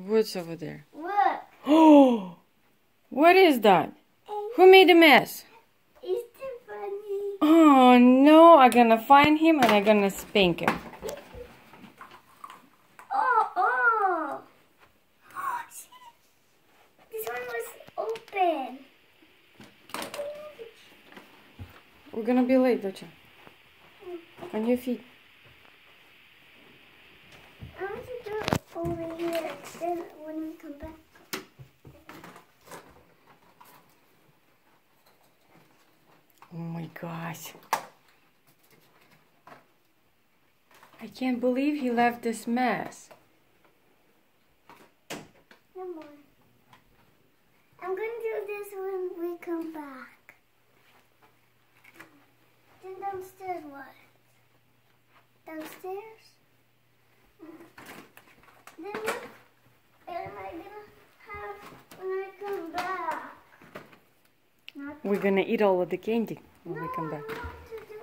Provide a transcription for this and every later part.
What's over there? Look. Oh! What is that? Who made a mess? Easter Bunny. Oh no, I'm gonna find him and I'm gonna spank him. Oh. This one was open. We're gonna be late, Docha. On your feet. I want to do it over here. Then when we come back. Oh my gosh. I can't believe he left this mess. No more. I'm going to do this when we come back. Then downstairs what? Downstairs? Then what am I going to have when I come back? We're gonna eat all of the candy when we come back. I want to do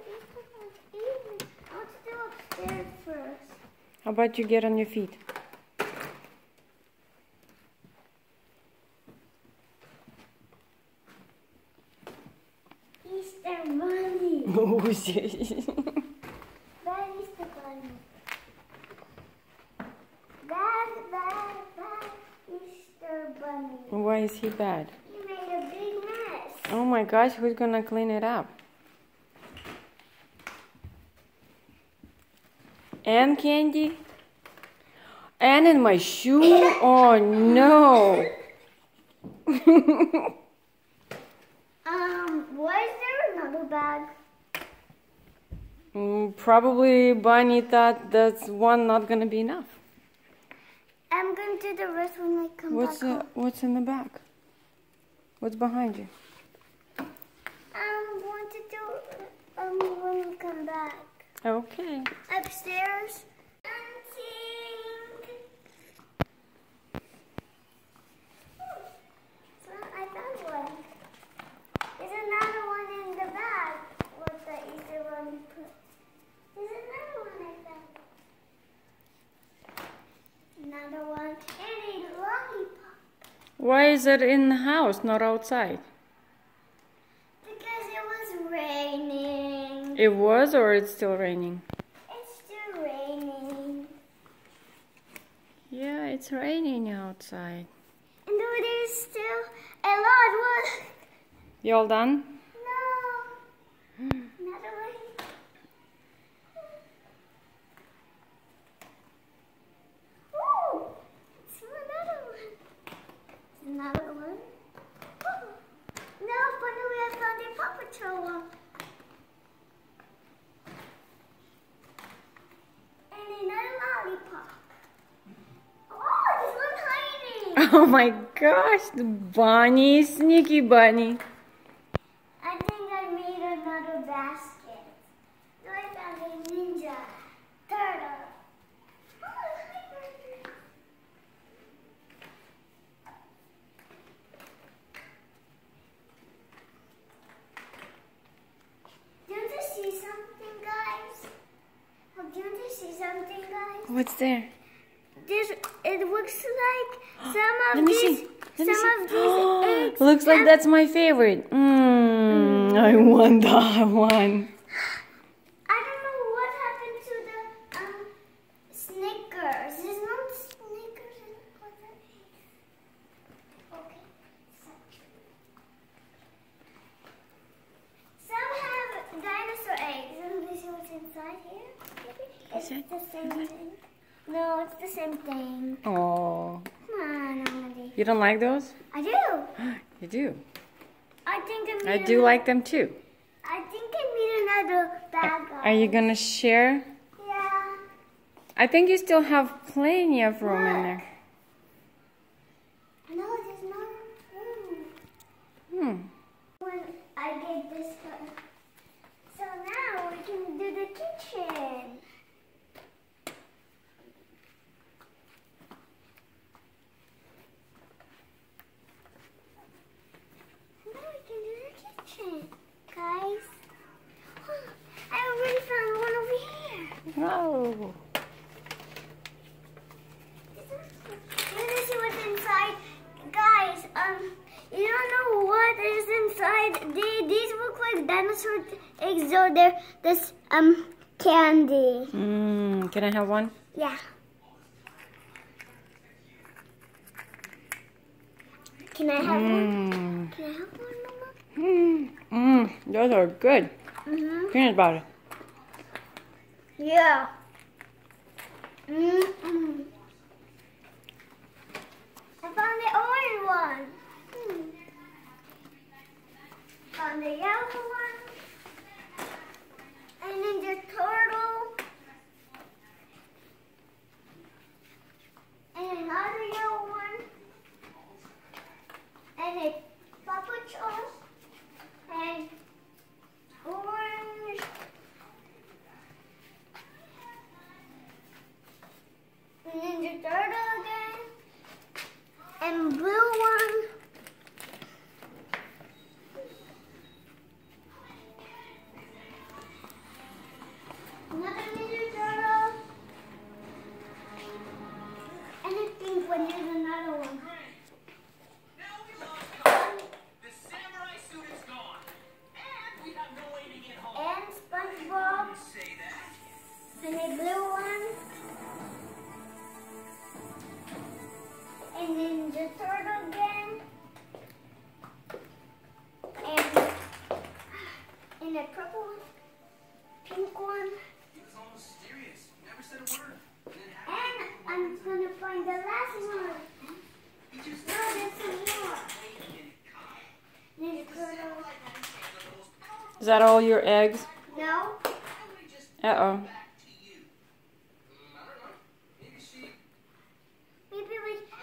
evening. I want to do upstairs first. How about you get on your feet? Easter Bunny. Oh, shit. Bad Easter Bunny. Bad Easter Bunny. Why is he bad? You made a big mess. Oh my gosh, who's gonna clean it up? And candy? And in my shoe? Oh no! Why is there another bag? Probably Bunny thought that's one not gonna be enough. I'm going to do the rest when I come back home. What's in the back? What's behind you? I want to do when we come back. Okay. Upstairs. So I found one. There's another one in the bag. What the Easter Bunny put. There's another one I found. Another one and a lollipop. Why is it in the house, not outside? Because it was raining. It was, or it's still raining? It's still raining. Yeah, it's raining outside. And there's still a lot. What? You all done? No. Another one. Oh, it's another one. Another one. Oh. No, finally I found a Paw Patrol one. And another lollipop. Oh, there's one hiding. Oh my gosh, the bunny, sneaky bunny. I think I made another basket. So I found a ninja turtle. Do you want to see something, guys? Do you want to see something, guys? What's there? It looks like some Let of me these, see. some of these eggs. Looks like that's my favorite. I want that one. I don't know what happened to the Snickers. There's no Snickers in other eggs. Okay. Some have dinosaur eggs. Let me see what's inside here. Maybe Is it? the same thing. No, it's the same thing. Oh, Come on, Amelie. you don't like those? I do. You do. I think I do like them too. I think I need another bag. Are you gonna share? Yeah. I think you still have plenty of room in there. No, there's no room. When I get this one. So now we can do the kitchen. Now we can do the kitchen, guys. I already found one over here. Oh. This These look like dinosaur eggs, so they're this candy. Can I have one? Yeah. Can I have one? Can I have one, Mama? Those are good. Peanut butter. Yeah. I found the orange one. Found the yellow one. And then the turtle. And another yellow one. And a Papa Joe's. And orange. And then the turtle again. And blue one. Another Ninja Turtle. And I think when there's another one. The samurai suit is gone. And we have no way to get home. And SpongeBob. Say that. And a blue one. And then the turtle again. And a purple one. Pink one. He was almost serious. Never said a word. And I'm gonna find the last one. He just No, there's some more. Ninja Turtle. Is that all your eggs? No. Uh-oh. back to you. I don't know. Maybe she. Maybe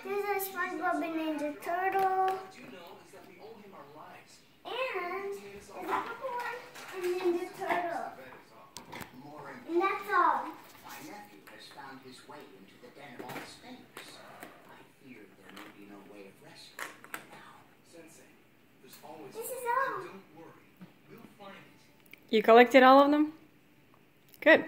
there's a SpongeBob and Ninja Turtle. What you know is that we owe him our lives. And there's a purple one and Ninja Turtle. And that's all. My nephew has found his way into the den of all snakes. I fear there may be no way of rescuing him now. Sensei, there's always. This is all. Don't worry. We'll find it. You collected all of them? Good.